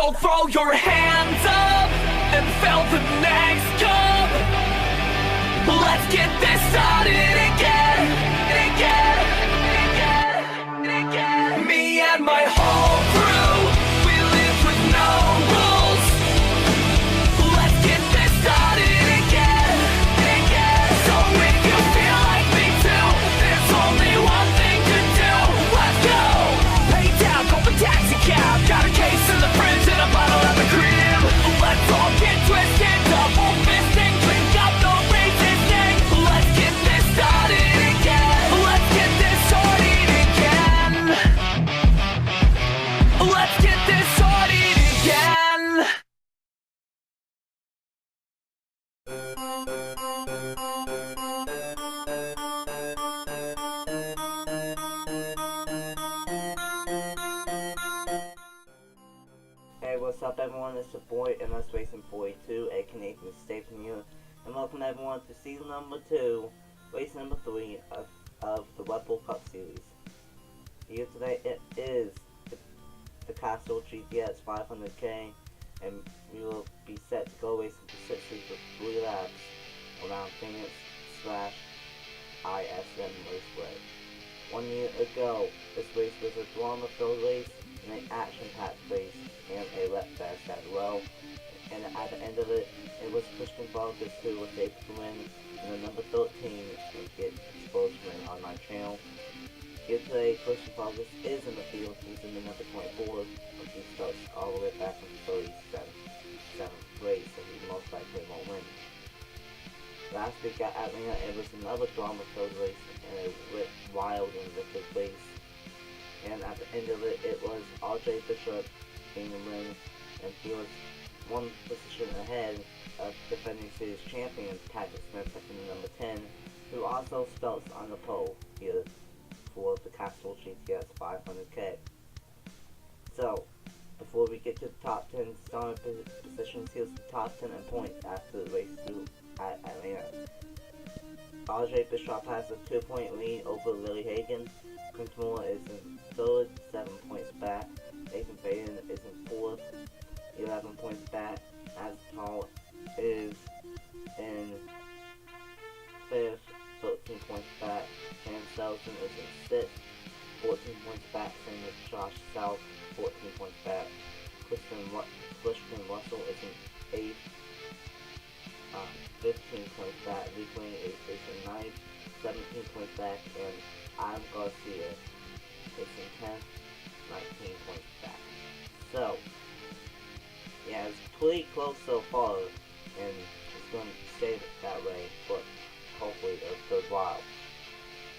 So throw your hands up and fill the next cup. Let's get this started again, again, again, again. Me and my whole crew, we live with no rules. Let's get this started again, again. So if you feel like me too, there's only one thing to do. Let's go. Pay down, call the taxi cab. Got a case in the fridge and a bottle at the crib. Let's all get twisted, double fisting, drink up no resisting. Let's get this started again. Let's get this started again. Let's get this started again. Hey, what's up everyone, it's your boy MS Racing 42, aka Stapleton here, and welcome everyone to season number 2, race number 3 of the Red Bull Cup Series. Here today it is the Castrol GTX 500k, and we will be set to go racing for 63 laps around Phoenix/ISM Raceway. 1 year ago, this race was a drama-filled race and an action-packed race and a wet fest as well. And at the end of it, it was Christian Vargas who was able to win in the number 13 and get exposed win on my channel. Here today, Christian Vargas is in the field. He's in the number 24, but he starts all the way back from 37th race, so he most likely won't win. Last week at Atlanta, it was another drama-filled race and a wild and wicked race. And at the end of it, it was RJ Bishop getting the win, and he was one position ahead of defending series champion Patrick Smith in the number 10, who also starts on the pole here for the Castrol GTX 500k. So, before we get to the top 10 starting positions, here's the top 10 in points after the race through at Atlanta. RJ Bishop has a 2-point lead over Lily Hagan. Prince Moore is in third, 7 points back. Nathan Baden is in fourth, 11 points back. As Tall is in fifth, 13 points back. Cam Selson is in sixth, 14 points back. Same as Josh South, 14 points back. Christian Russell is in eighth, 15 points back. Lee Green is in ninth, 17 points back. And Adam Garcia is in 10th, 19 points back. So, yeah, it's pretty close so far, and it's going to stay that way, but hopefully a good while.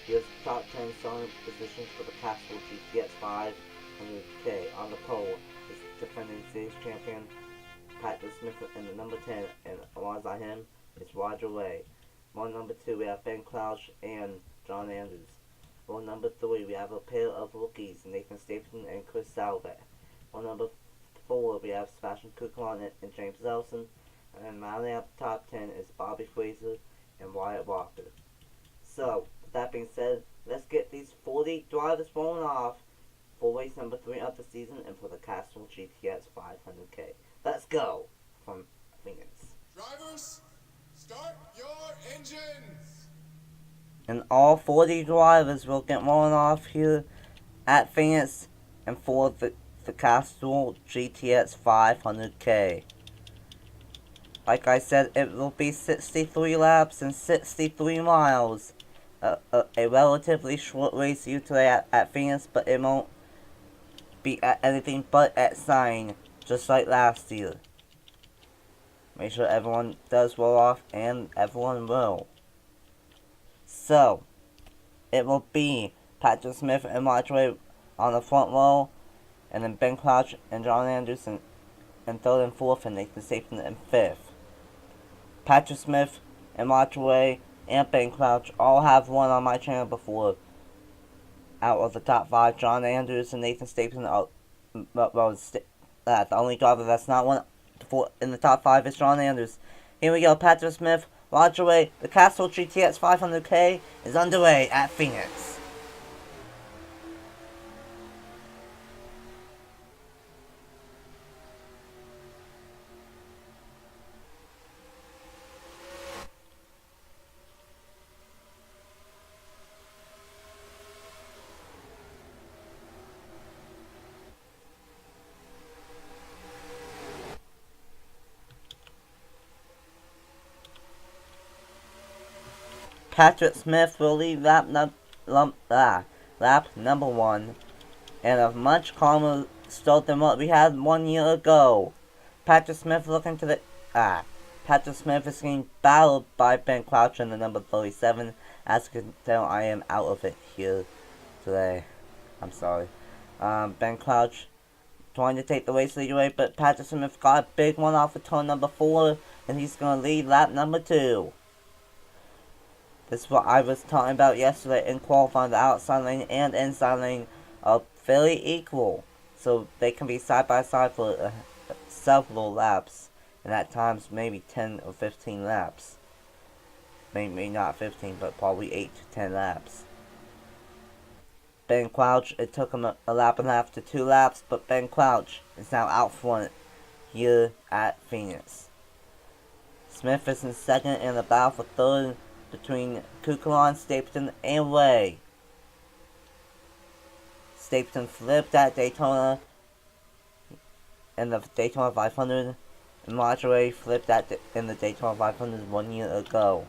Here's the top 10 starting positions for the Castrol GTX 500k. On the pole is defending series champion Patrick Smith in the number 10, and alongside him is Roger Ray. On number 2 we have Ben Crouch and John Andrews. On number 3 we have a pair of rookies, Nathan Stapleton and Chris Salvat. On number 4 we have Sebastian Coulthard and James Nelson. And rounding out the top 10 is Bobby Fraser and Wyatt Walker. So, with that being said, let's get these 40 drivers rolling off for race number 3 of the season and for the Castrol GTX 500k. Let's go from Phoenix. Drivers, start your engines! And all 40 drivers will get rolling off here at Phoenix and for the Castrol GTX 500k. Like I said, it will be 63 laps and 63 miles. A relatively short race here today at Phoenix, but it won't be anything but exciting, just like last year. Make sure everyone does roll off, and everyone will. So, it will be Patrick Smith and Roger on the front row, and then Ben Crouch and John Anderson in third and fourth, and Nathan Stapleton in fifth. Patrick Smith and Roger and Ben Crouch all have won on my channel before. Out of the top 5, John Andrews and Nathan Stapleton are the only driver that's not won in the top 5 is John Andrews. Here we go, Patrick Smith, Roger Ray. The Castrol GTX 500k is underway at Phoenix. Patrick Smith will lead lap number 1 and a much calmer start than what we had 1 year ago. Patrick Smith looking to the Patrick Smith is getting battled by Ben Crouch in the number 37. As you can tell, I am out of it here today. I'm sorry. Ben Crouch trying to take the race lead away, but Patrick Smith got a big one off of turn number 4, and he's going to lead lap number 2. This is what I was talking about yesterday in qualifying. The outside lane and inside lane are fairly equal, so they can be side by side for several laps, and at times maybe 10 or 15 laps. Maybe not 15, but probably 8 to 10 laps. Ben Crouch, it took him a lap and a half to 2 laps, but Ben Crouch is now out front here at Phoenix. Smith is in second and the battle for third between Kukulon, Stapleton, and Ray. Stapleton flipped at Daytona in the Daytona 500, and Marjorie flipped in the Daytona 500 1 year ago.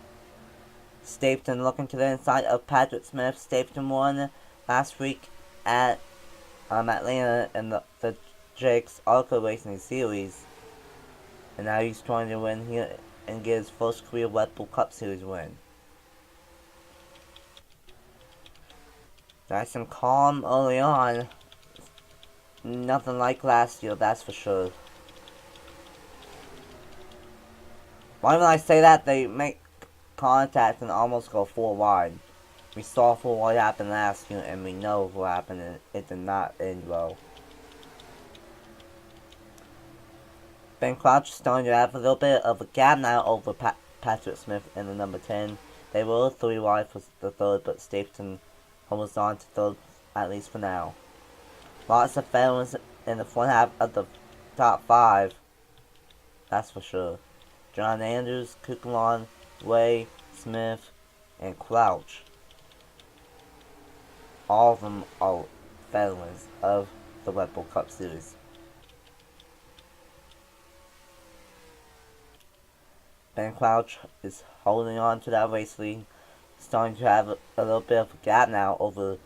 Stapleton looking to the inside of Patrick Smith. Stapleton won last week at Atlanta in the Jake's Arco Racing Series, and now he's trying to win here and get his first career Red Bull Cup Series win. Nice and calm early on. Nothing like last year, that's for sure. Why when I say that, they make contact and almost go 4 wide. We saw what happened last year, and we know what happened, and it did not end well. Ben Crouch is starting to have a little bit of a gap now over Patrick Smith in the number 10. They were 3 wide for the third, but Stapleton holds on to third, at least for now. Lots of veterans in the front half of the top 5, that's for sure. John Andrews, Kukulon, Way, Smith, and Crouch. All of them are veterans of the Red Bull Cup Series. Ben Crouch is holding on to that race lead, starting to have a little bit of a gap now over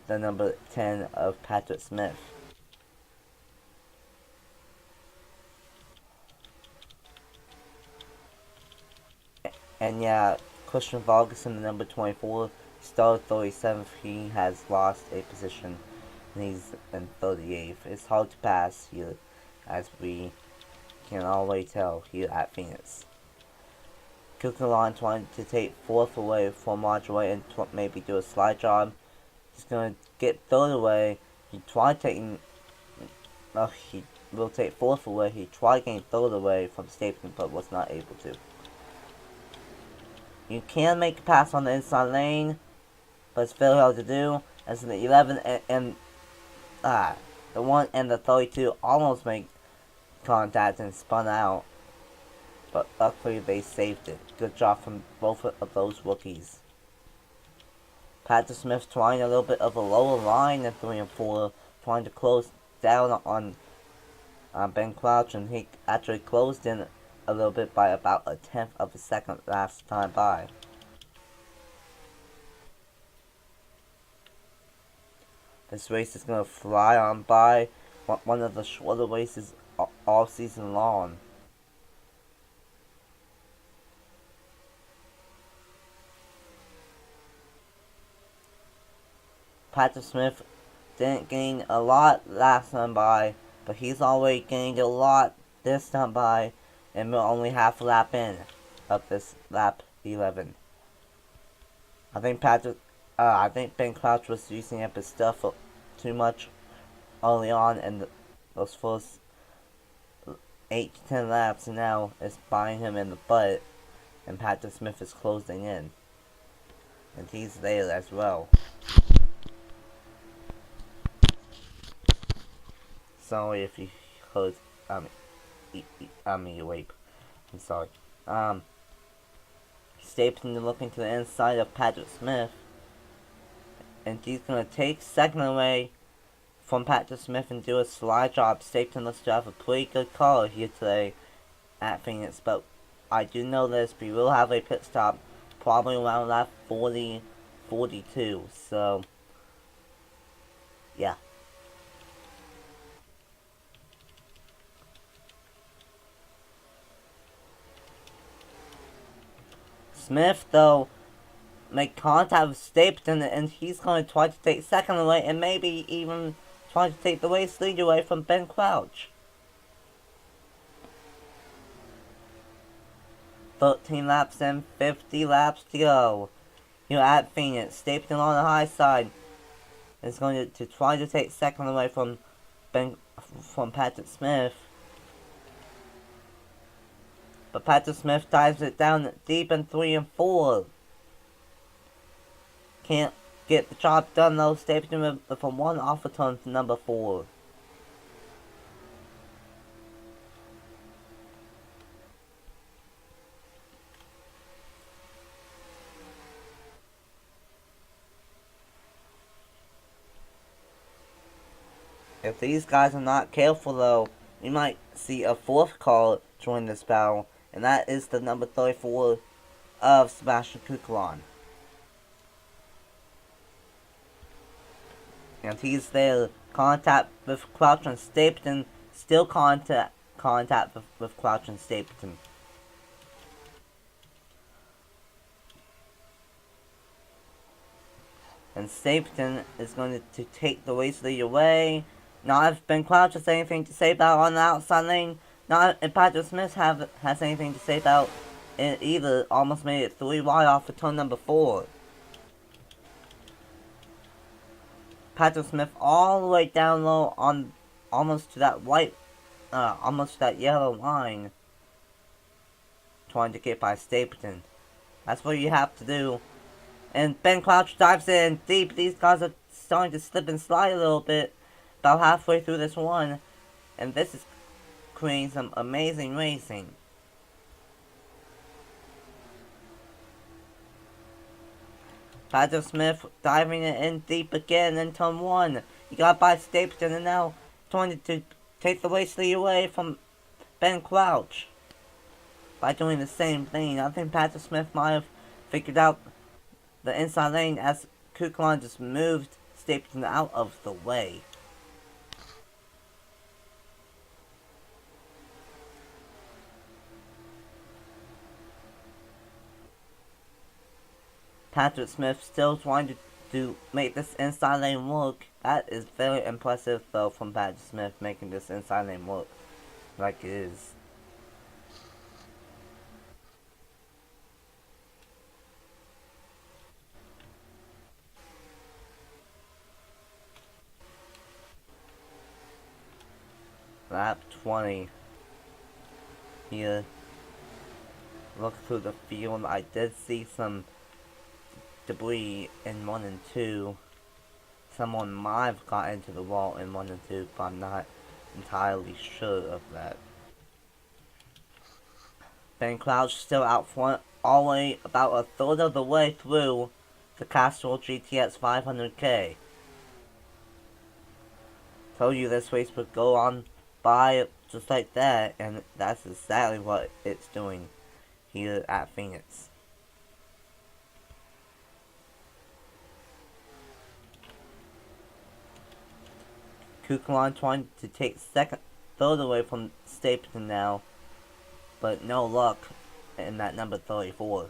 the number 10 of Patrick Smith. And yeah, Christian Vargas in the number 24, started 37th, he has lost a position, and he's in 38th. It's hard to pass here, as we can already tell here at Phoenix. Kukulon trying to take 4th away from Marjorie and maybe do a slide job. He's going to get 3rd away. He tried taking... he will take 4th away. He tried getting 3rd away from Stapleton, but was not able to. You can make a pass on the inside lane, but it's very hard to do. As the 11 and the 1 and the 32 almost make contact and spun out, but luckily they saved it. Good job from both of those rookies. Patrick Smith trying a little bit of a lower line in 3 and 4, trying to close down on Ben Crouch, and he actually closed in a little bit by about 1/10 of a second last time by. This race is going to fly on by, one of the shorter races all season long. Patrick Smith didn't gain a lot last time by, but he's already gained a lot this time by, and we're only half a lap in of this lap 11. I think Ben Crouch was using up his stuff too much early on in those first 8 to 10 laps, and now it's biting him in the butt, and Patrick Smith is closing in, and he's there as well. Sorry if you heard you wait. I'm sorry. Stapleton looking to the inside of Patrick Smith, and he's gonna take second away from Patrick Smith and do a slide job. Stapleton looks to have a pretty good car here today at Phoenix, but I do know this, we will have a pit stop probably around lap 40, 42. So, yeah. Smith, though, make contact with Stapleton, and he's going to try to take second away, and maybe even try to take the race lead away from Ben Crouch. 13 laps in, 50 laps to go. Here at Phoenix, Stapleton on the high side is going to try to take second away from Patrick Smith. But Patrick Smith dives it down deep in 3 and 4. Can't get the job done though. Stapleton with a 1 off a turn to number 4. If these guys are not careful though, we might see a 4th car join this battle, and that is the number 34 of Sebastian Kukulon. And he's there, contact with Crouch and Stapleton, still contact with Crouch and Stapleton. And Stapleton is going to take the race lead away. Not if Ben Crouch has anything to say about on the outside lane. Not if Patrick Smith has anything to say about it either. Almost made it 3 wide off of turn number 4. Patrick Smith all the way down low on almost to that almost to that yellow line. Trying to get by Stapleton. That's what you have to do. And Ben Crouch dives in deep. These guys are starting to slip and slide a little bit. About halfway through this one. And this is creating some amazing racing. Patrick Smith diving it in deep again in turn 1. He got by Stapleton and now trying to take the race lead away from Ben Crouch. By doing the same thing. I think Patrick Smith might have figured out the inside lane as Kukulon just moved Stapleton out of the way. Patrick Smith still trying to make this inside lane work. That is very impressive though from Patrick Smith making this inside lane work like it is. Lap 20 here. Look through the field. I did see some debris in 1 and 2. Someone might have got into the wall in 1 and 2, but I'm not entirely sure of that. Ben Crouch still out front, all the way about a third of the way through the Castrol GTX 500k. Told you this race would go on by just like that, and that's exactly what it's doing here at Phoenix. Kukulon trying to take third away from Stapleton now, but no luck in that number 34.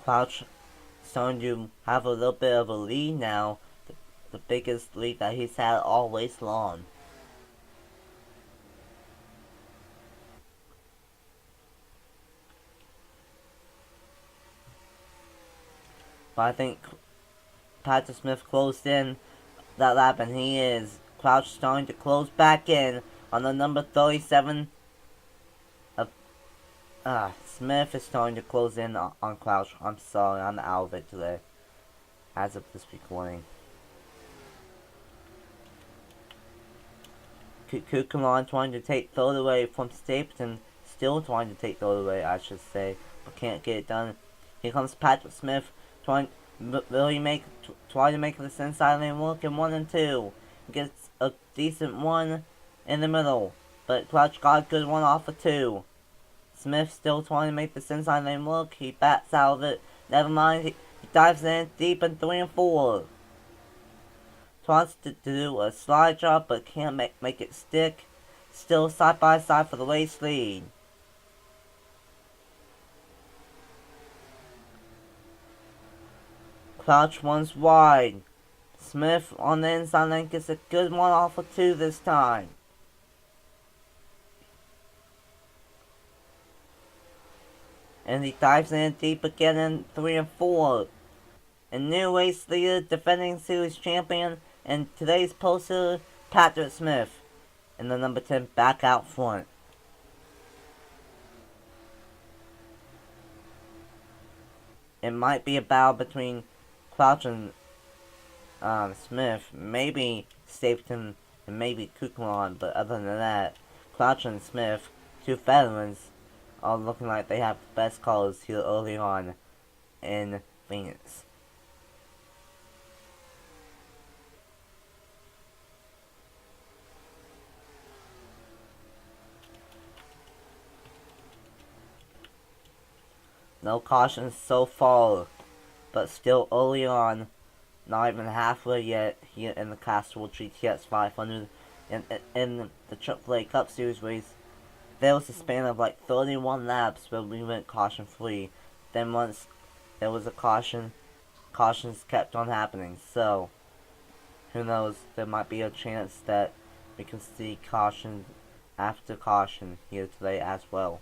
Crouch starting to have a little bit of a lead now, the biggest lead that he's had all race long. But I think Patrick Smith closed in that lap, and he is. Crouch starting to close back in on the number 37 of Smith is starting to close in on Crouch. I'm sorry, I'm out of it today as of this recording. Kukulon trying to take third away from Stapleton, still trying to take third away, I should say, but can't get it done. Here comes Patrick Smith trying to make this inside lane work in 1 and 2. gets a decent one in the middle, but Crouch got a good one off of 2. Smith still trying to make the inside lane work. He bats out of it. Never mind, he dives in deep in 3 and 4. Tries to do a slide job, but can't make it stick. Still side by side for the race lead. Crouch one's wide. Smith on the inside lane gets a good one off of 2 this time. And he dives in deep again in 3 and 4. And new race leader, defending series champion, and today's poster, Patrick Smith, in the number 10 back out front. It might be a battle between Crouch and Smith, maybe Stapleton, and maybe Kukulon, but other than that, Crouch and Smith, 2 veterans, are looking like they have the best colors here early on in Phoenix. No cautions so far, but still early on, not even halfway yet here in the Castrol GTX 500. In the AAA Cup Series race, there was a span of like 31 laps where we went caution free. Then once there was a caution, cautions kept on happening. So, who knows, there might be a chance that we can see caution after caution here today as well.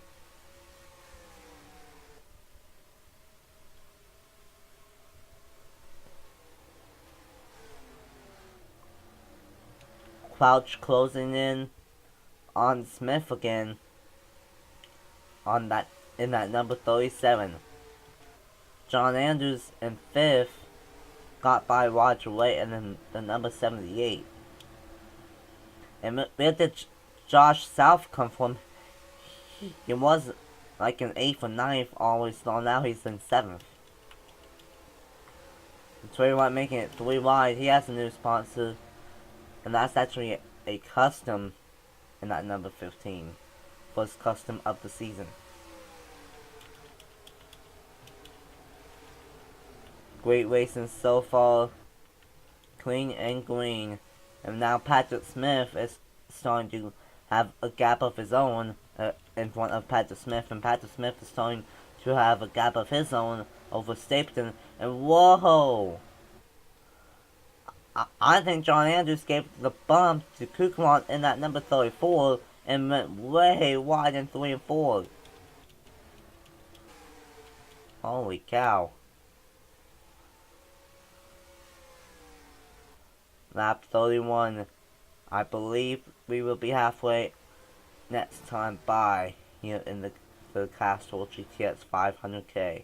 Crouch closing in on Smith again in that number 37. John Andrews in 5th got by Roger Wade and then the number 78. And where did Josh South come from? He was like in 8th or 9th always, so now he's in 7th. Trey White making it 3 wide. He has a new sponsor. And that's actually a custom in that number 15. First custom of the season. Great racing so far. Clean and green. And now Patrick Smith is starting to have a gap of his own in front of Patrick Smith. And Patrick Smith is starting to have a gap of his own over Stapleton. And whoa! I think John Andrews gave the bump to Kukulon in that number 34 and went way wide in 3 and 4. Holy cow. Lap 31. I believe we will be halfway next time by here in the Castrol GTX 500k.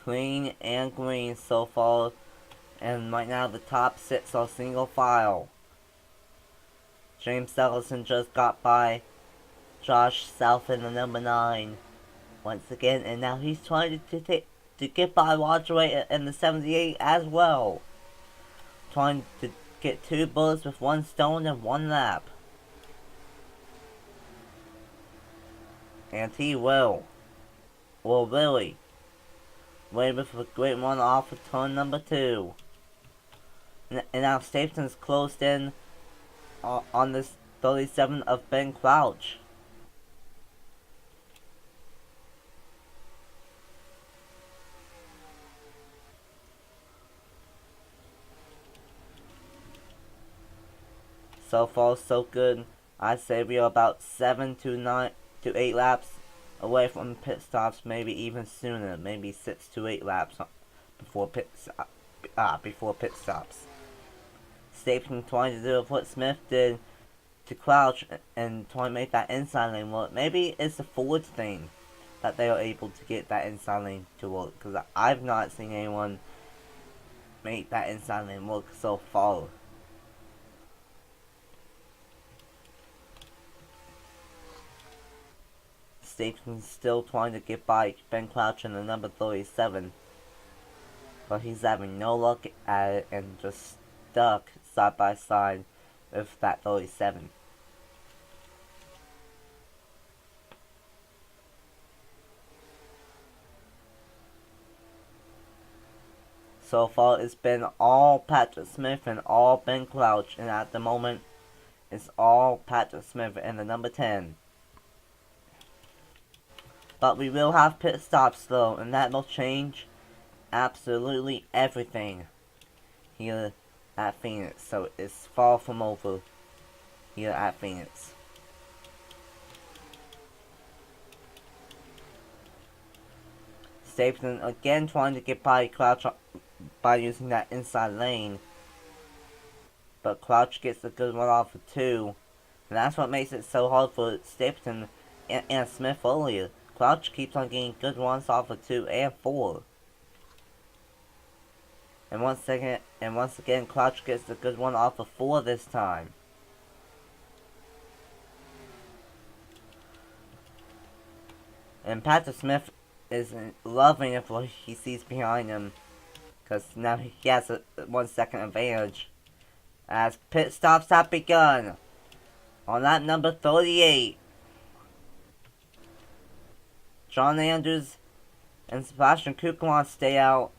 Clean and green so far, and right now the top 6 are single file. James Ellison just got by Josh South in the number 9 once again, and now he's trying to get by Roger Wade in the 78 as well. Trying to get 2 bullets with 1 stone in 1 lap. And he will. Well, really. Waiting for a great one off of turn number 2. And now Stapleton's closed in on this 37 of Ben Crouch. So far so good. I'd say we are about 7 to 8 laps away from pit stops, maybe even sooner, maybe 6 to 8 laps before pit stops. Stapleton trying to do what Smith did to Crouch and trying to make that inside lane work. Maybe it's the forward thing that they are able to get that inside lane to work, because I've not seen anyone make that inside lane work so far. Stapleton's still trying to get by Ben Crouch in the number 37. But he's having no luck at it and just stuck side by side with that 37. So far, it's been all Patrick Smith and all Ben Crouch, and at the moment, it's all Patrick Smith in the number 10. But we will have pit stops though, and that will change absolutely everything here at Phoenix. So it's far from over here at Phoenix. Stapleton again trying to get by Crouch by using that inside lane. But Crouch gets a good one off of 2. And that's what makes it so hard for Stapleton and Smith earlier. Crouch keeps on getting good ones off of 2 and 4. And once again, Crouch gets a good one off of 4 this time. And Patrick Smith is loving it what he sees behind him, because now he has a 1 second advantage. As pit stops have begun on that number 38. John Andrews and Sebastian Kukelon stay out.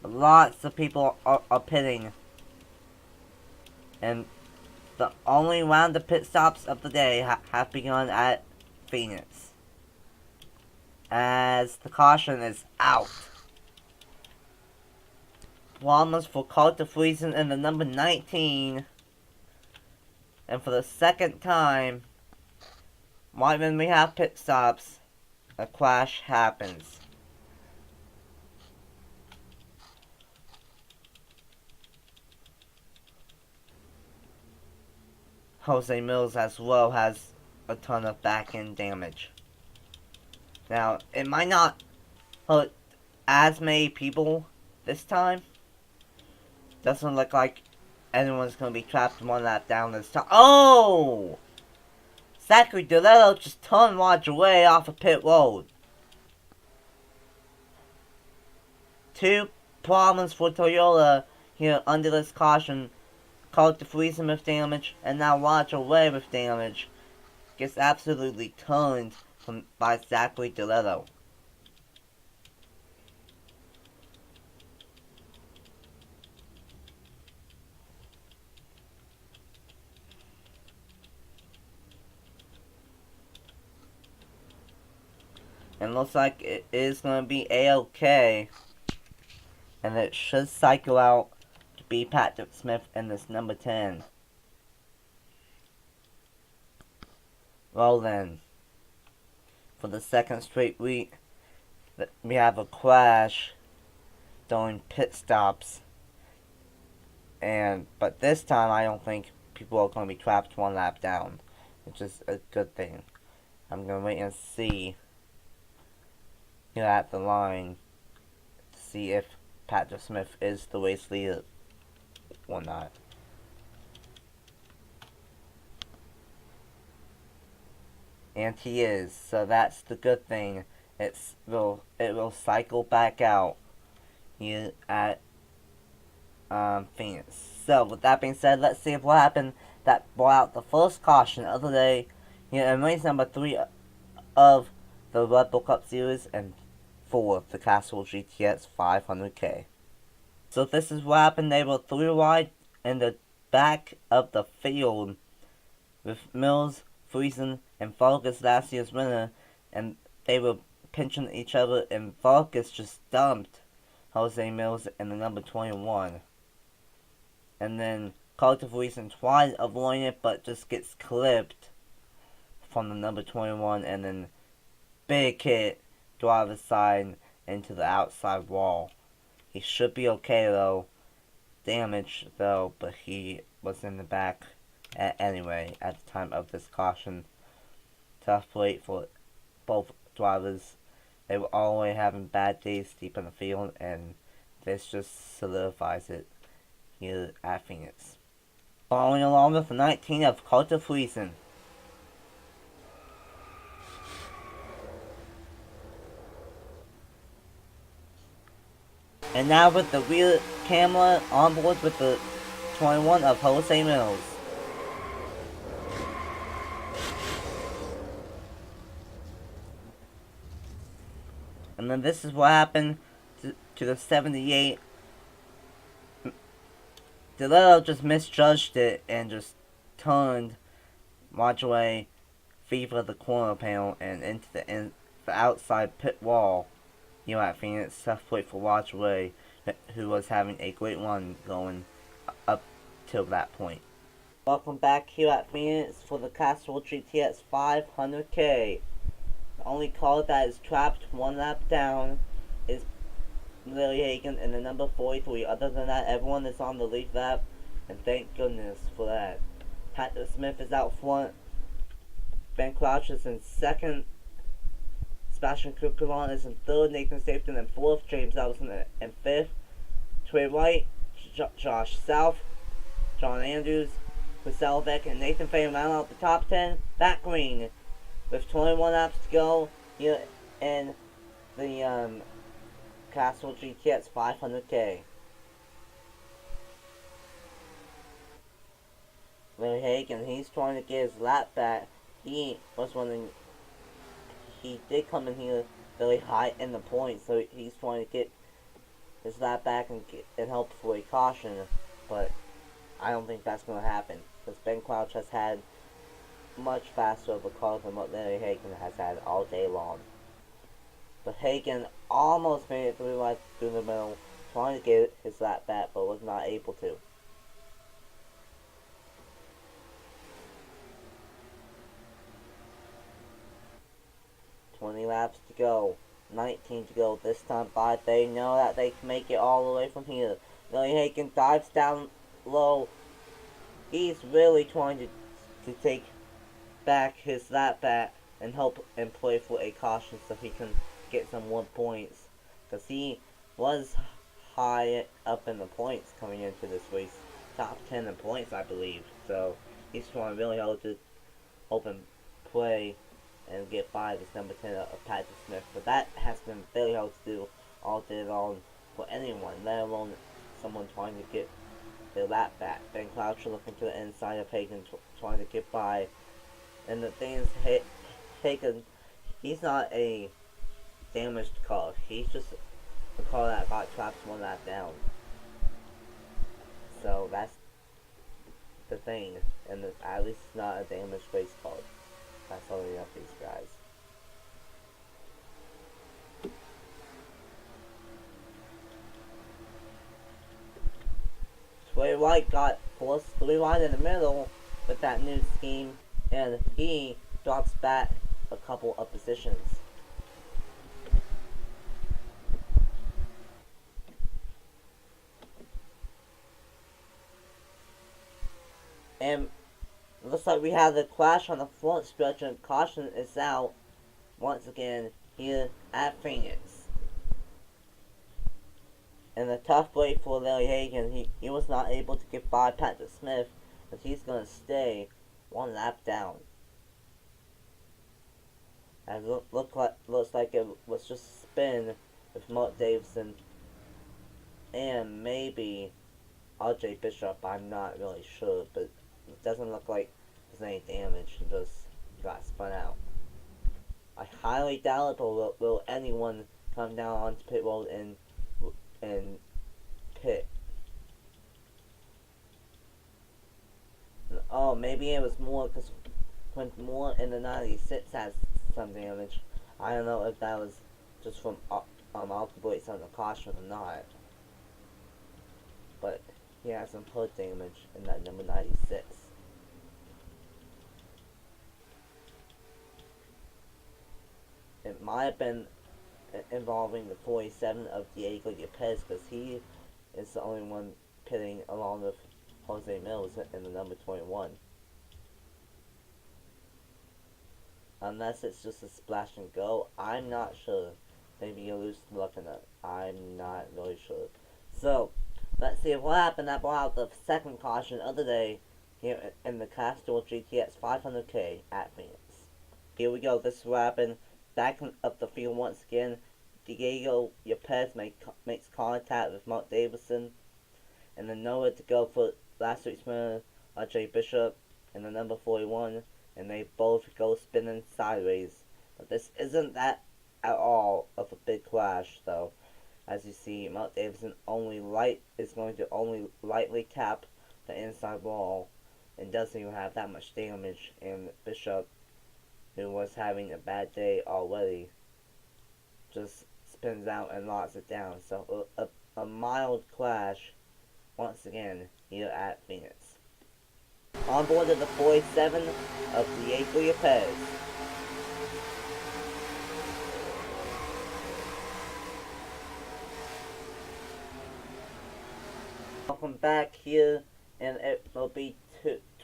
Lots of people are pitting. And the only round of pit stops of the day have begun at Phoenix. As the caution is out. Problems for Carter Friesen in the number 19. And for the second time, right when we have pit stops, a crash happens. Jose Mills as well has a ton of back-end damage. Now, it might not hurt as many people this time. Doesn't look like anyone's going to be trapped 1 lap down this time. Oh! Zachary DeLetto just turned Roger away off of pit road. 2 problems for Toyota here under this caution. Carter Friesen with damage, and now Roger Way with damage. Gets absolutely turned by Zachary DeLetto. And looks like it is going to be A-OK. And it should cycle out to be Patrick Smith in this number 10. Well then, for the second straight week, we have a crash during pit stops. But this time I don't think people are going to be trapped 1 lap down, which is a good thing. I'm going to wait and see here at the line to see if Patrick Smith is the race leader or not. And he is, so that's the good thing. It will cycle back out here at Phoenix. So with that being said, let's see what happened that brought out the first caution of the day here in race number 3 of the Red Bull Cup Series, and for the Castrol GTX 500k. So this is what happened. They were 3 wide in the back of the field with Mills, Friesen, and Vargas last year's winner, and they were pinching each other, and Vargas just dumped Jose Mills in the number 21. And then Carter Friesen tried avoiding it, but just gets clipped from the number 21, and then big hit driver's side into the outside wall. He should be okay though. Damage though, but he was in the back anyway at the time of this caution. Tough wait for both drivers. They were already having bad days deep in the field, and this just solidifies it here at Phoenix. Following along with the 19 of Carter Friesen. And now with the rear camera on board with the 21 of Jose Mills. And then this is what happened to the 78. DeLillo just misjudged it and just turned Modulay Fever the corner panel and into the outside pit wall here at Phoenix. Tough play for Modulay, who was having a great run going up till that point. Welcome back here at Phoenix for the Castrol GTX 500k. The only car that is trapped one lap down is Lily Hagan in the number 43. Other than that, everyone is on the lead lap, and thank goodness for that. Patrick Smith is out front. Ben Crouch is in second. Sebastian Kukulon is in third. Nathan Stapleton in fourth. James Ellison in fifth. Trey White, Josh South, John Andrews, Selvick, and Nathan Fay round out the top 10. Back green with 21 laps to go here in the Castrol GTX 500k. Larry Hagan, he's trying to get his lap back. He was wondering, he did come in here really high in the points, so he's trying to get his lap back and help for a caution, but I don't think that's going to happen, because Ben Crouch has had much faster of a car than what Larry Hagan has had all day long. But Hagan almost made it through the middle, trying to get his lap back, but was not able to. $20 laps to go, 19 to go. This time by, they know that they can make it all the way from here. Larry Hagan dives down low. He's really trying to take back his lap back and help and play for a caution so he can get some more points, because he was high up in the points coming into this race, top 10 in points I believe, so he's trying really hard to open play and get by this number 10 of Patrick Smith, but that has been very hard to do all day long for anyone, let alone someone trying to get their lap back. Ben Crouch looking to the inside of Hagan, trying to get by, and the thing is, Hagan, he's not a damaged car, he's just a car that got trapped one lap down. So that's the thing, and at least it's not a damaged race car. That's all we have these guys. Trey White got forced 3 wide in the middle with that new scheme, and he drops back a couple of positions. And looks like we have the crash on the front stretch, and caution is out once again here at Phoenix. And a tough break for Larry Hagan. He was not able to get by Patrick Smith, as he's going to stay 1 lap down. As looks like it was just a spin with Mark Davison and maybe RJ Bishop. I'm not really sure, but it doesn't look like there's any damage. He just got spun out. I highly doubt it, but will anyone come down onto pit road and pit? Oh, maybe it was Moore, because when Moore in the 96 has some damage, I don't know if that was just from Alcablates on the caution or not, but he has some hood damage in that number 96. It might have been involving the 47 of Diego Yepes, because he is the only one pitting along with Jose Mills in the number 21. Unless it's just a splash and go, I'm not sure. Maybe you lose luck in it. I'm not really sure. So, let's see what happened that brought out the second caution of the day here in the Castrol GTX 500k at Phoenix. Here we go, this is what happened. Back up the field once again. Diego Yepes makes contact with Mark Davidson, and then nowhere to go for last week's winner, Jay Bishop, in the number 41, and they both go spinning sideways. But this isn't that at all of a big crash, though. As you see, Mark Davidson is going to only lightly tap the inside wall, and doesn't even have that much damage. And Bishop, who was having a bad day already, just spins out and locks it down. So a mild crash once again here at Phoenix. On board of the 47 of Diego Yepes. Welcome back here, and it will be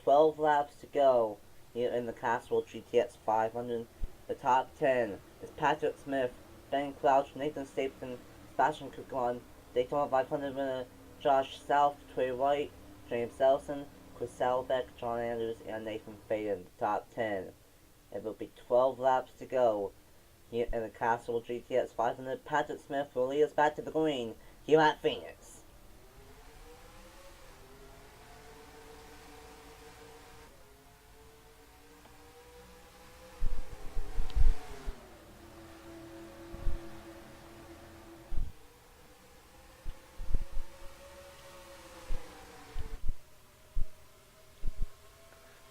12 laps to go here in the Castrol GTX 500. The top 10 is Patrick Smith, Ben Crouch, Nathan Stapleton, Sebastian Cookon, Daytona 500 winner Josh South, Trey White, James Elson, Chris Salbeck, John Andrews, and Nathan Faden. The top 10. It will be 12 laps to go here in the Castrol GTX 500. Patrick Smith will lead us back to the green here at Phoenix.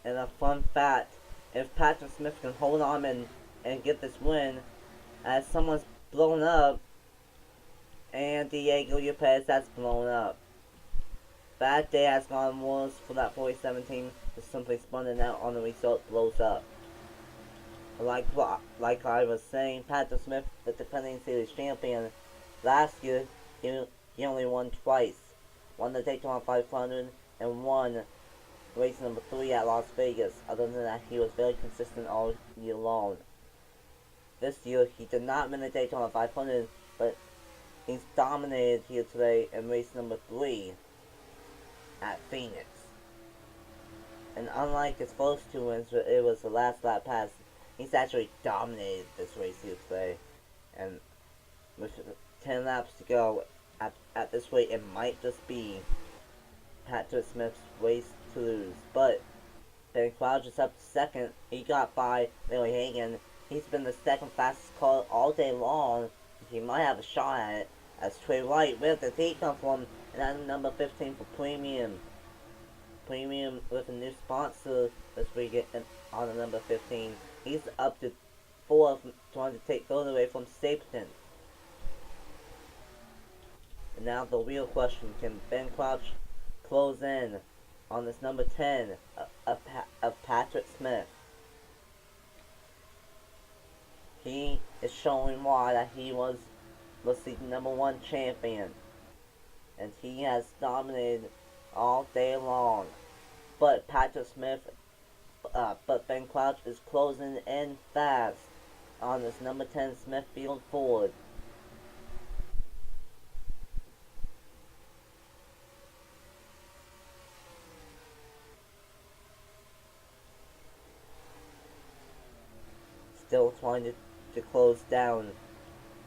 And a fun fact, if Patrick Smith can hold on and get this win, as someone's blown up, and Diego Yepes has blown up. Bad day has gone worse for that 47 team, just simply spun out on the result, blows up. Like I was saying, Patrick Smith, the defending series champion, last year he only won twice. Won the Daytona 500 and won race number 3 at Las Vegas. Other than that, he was very consistent all year long. This year, he did not win the Daytona 500, but he's dominated here today in race number 3 at Phoenix. And unlike his first 2 wins, where it was the last lap pass, he's actually dominated this race here today. And with 10 laps to go, at this rate, it might just be Patrick Smith's race to lose. But Ben Crouch is up to second. He got by Larry Hagan. He's been the second fastest car all day long. He might have a shot at it. As Trey White, where did he come from? And at number 15 for Premium. Premium with a new sponsor this week on the number 15. He's up to 4th, trying to take third away from Stapleton. And now the real question, can Ben Crouch close in on this number 10 of Patrick Smith? He is showing why that he was the number 1 champion, and he has dominated all day long. But Patrick Smith, but Ben Crouch is closing in fast on this number 10 Smithfield Ford. Still trying to close down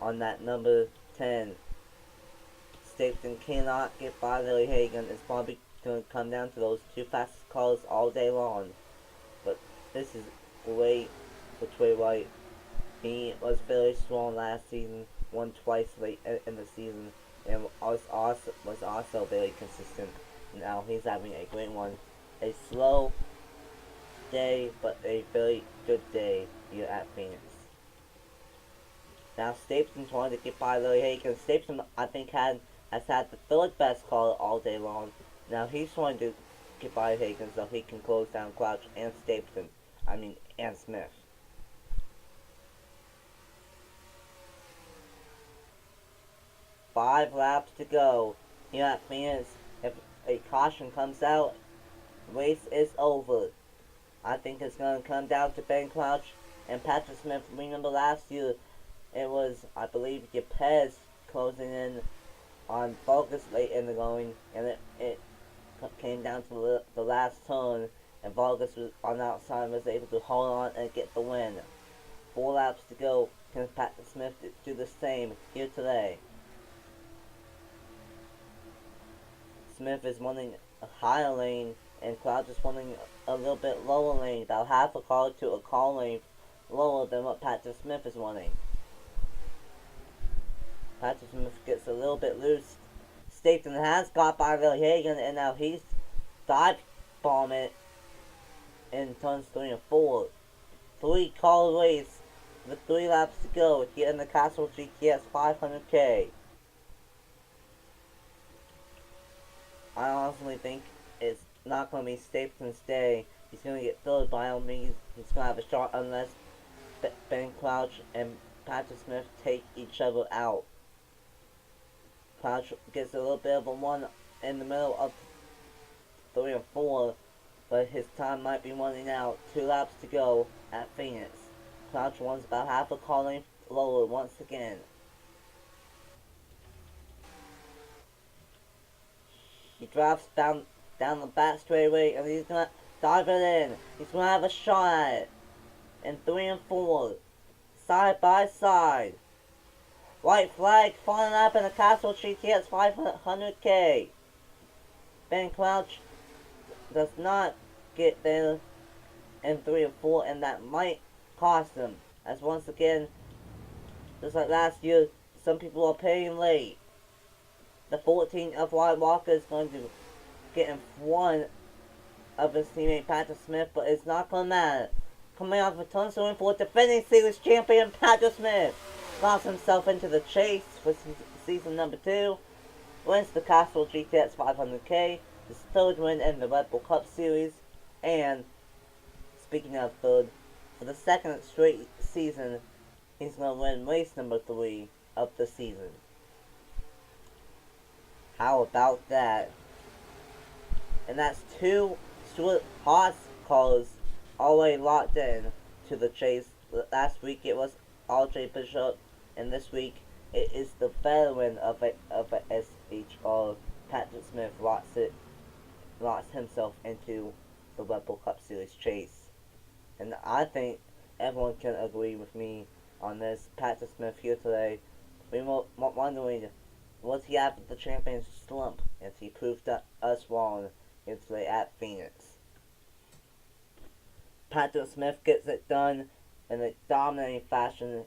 on that number 10. Stapleton cannot get by Larry Hagan. It's probably going to come down to those 2 fastest cars all day long. But this is great for Trey White. He was very strong last season, won twice late in the season, and was also very consistent. Now he's having a great one. A slow day, but a very good day here at Phoenix. Now Stapleton trying to get by Larry Hagan. Stapleton, I think, has had the 3rd best car all day long. Now he's trying to get by Hagan so he can close down Crouch and Stapleton. And Smith. Five laps to go here at Phoenix. If a caution comes out, race is over. I think it's going to come down to Ben Crouch and Patrick Smith. Remember last year, it was, I believe, Yepes closing in on Vargas late in the going, and it came down to the last turn, and Vargas was on the outside, was able to hold on and get the win. 4 laps to go. Can Patrick Smith do the same here today? Smith is running a higher lane, and Crouch is running a little bit lower lane, about half a car to a car length lower than what Patrick Smith is running. Patrick Smith gets a little bit loose. Stapleton has got by Hagen, and now he's dive bomb it in turns 3 and 4. 3 car race with 3 laps to go here in the Castrol GTX 500k. I honestly think it's not going to be Stapleton's day. He's going to get filled by all means. He's going to have a shot unless Ben Crouch and Patrick Smith take each other out. Crouch gets a little bit of a run in the middle of 3 and 4, but his time might be running out. 2 laps to go at Phoenix. Crouch runs about half a car length lower once again. He drives down the back straightaway, and he's gonna dive it in. He's gonna have a shot at it. In 3 and 4, side by side. White flag falling up in the Castrol GTX 500k. Ben Crouch does not get there in 3 and 4, and that might cost him. As once again, just like last year, some people are paying late. The 14 of White Walker is going to get in front of his teammate Patrick Smith, but it's not going to matter. Coming off of turn 3 and 4, defending series champion Patrick Smith lost himself into the chase for season number 2. Wins the Castrol GTX 500k, his 3rd win in the Red Bull Cup Series, and speaking of 3rd, for the 2nd straight season, he's going to win race number 3 of the season. How about that? And that's 2 Stuart Haas cars already locked in to the chase. Last week it was RJ Bishop, and this week it is the veteran of a SHR, Patrick Smith, locks himself into the Red Bull Cup Series chase. And I think everyone can agree with me on this. Patrick Smith here today. We were wondering, was he after the champion's slump? And he proved us wrong here today at Phoenix. Patrick Smith gets it done in a dominating fashion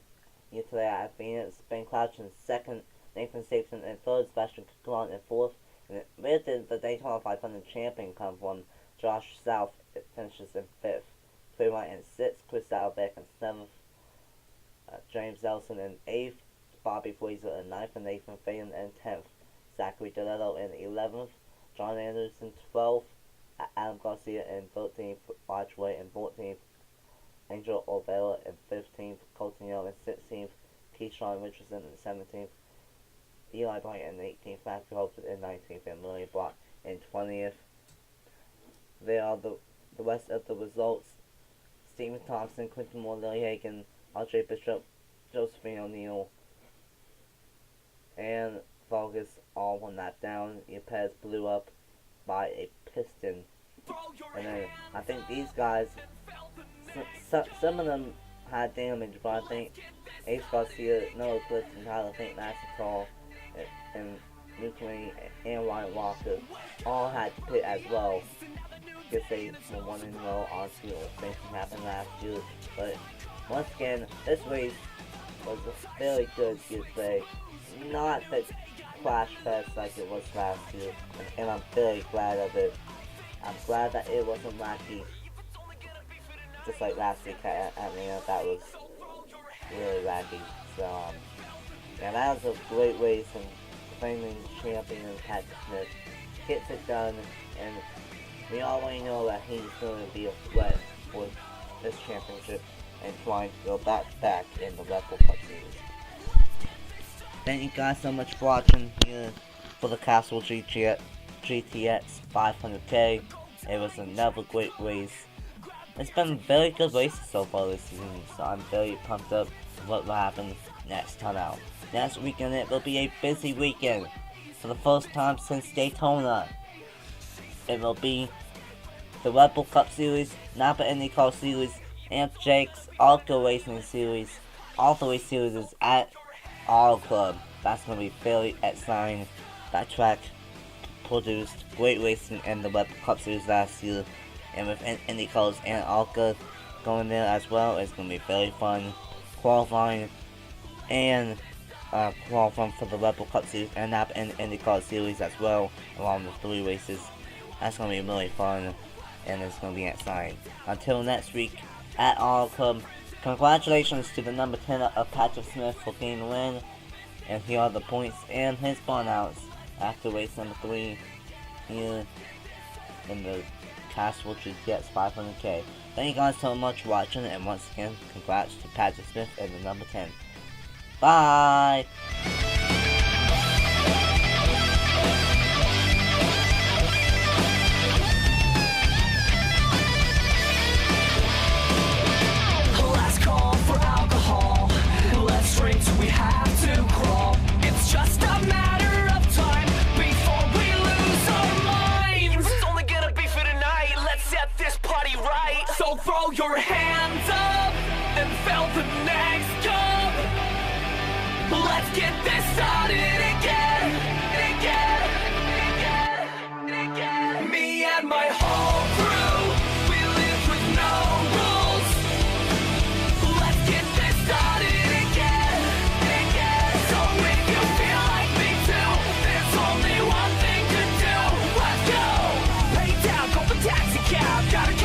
here today at Phoenix. Ben Crouch in 2nd, Nathan Stapleton in 3rd, Sebastian Coulon in 4th. And where did the Daytona 500 champion come from? Josh South finishes in 5th. Trey White in 6th, Chris Saddleback in 7th, James Nelson in 8th, Bobby Fraser in 9th, and Nathan Fagan in 10th. Zachary Deletto in 11th, John Anderson 12th, Adam Garcia in 13th, Raj White in 14th, Angel Ovella in 15th, Colton Young in 16th, Keyshawn Richardson in 17th, Eli Bryant in 18th, Matthew Holford in 19th, and William Block in 20th. There are the rest of the results. Stephen Thompson, Quentin Moore, Lily Hagan, RJ Bishop, Josephine O'Neill, and Vargas all one lap down. Yepes blew up by a piston. And then I think these guys, some of them had damage, but I think Ace Garcia, Noah Eclipse, and Tyler St. Maxitol, and Luke Lee, and Ryan Walker all had to pit as well. Because they were 1 in a row on field. Same thing happened last year. But once again, this race was very good here today. Not the crash fest like it was last year. And I'm very glad of it. I'm glad that it wasn't wacky. Just like last week at Atlanta, that was really wacky. So, yeah, that was a great race. And defending champion Patrick Smith gets it done. And we already know that he's going to be a threat for this championship and trying to go back in the Red Bull Cup Series. Thank you guys so much for watching here for the Castrol GTX 500k. It was another great race. It's been very good races so far this season, so I'm very pumped up for what will happen next time out. Next weekend it will be a busy weekend. For the first time since Daytona, it will be the Red Bull Cup Series, Napa IndyCar Series, and Jake's Arco Racing Series all 3 series is at Auto Club. That's going to be fairly exciting. That track produced great racing in the Red Bull Cup Series last year, and with IndyCars and ALCA going there as well, it's going to be very fun qualifying and qualifying for the Red Bull Cup Series and that in IndyCar Series as well, along with 3 races. That's going to be really fun, and it's going to be exciting. Until next week at Auto Club, congratulations to the number 10 of Patrick Smith for getting the win, and here are the points and his burnouts after race number 3 here in the Castrol GTX 500k. Thank you guys so much for watching, and once again, congrats to Patrick Smith and the number 10. Bye! Last call for alcohol. Let's drink till we have to crawl. It's just a matter of time before we lose our minds. It's only gonna be for tonight. Let's set this party right. So throw your hands up and fill the next cup. Let's get this started again, again, again, again. Me and my whole crew, we live with no rules. Let's get this started again, again. So if you feel like me too, there's only one thing to do. Let's go. Pay down, call the taxi cab, gotta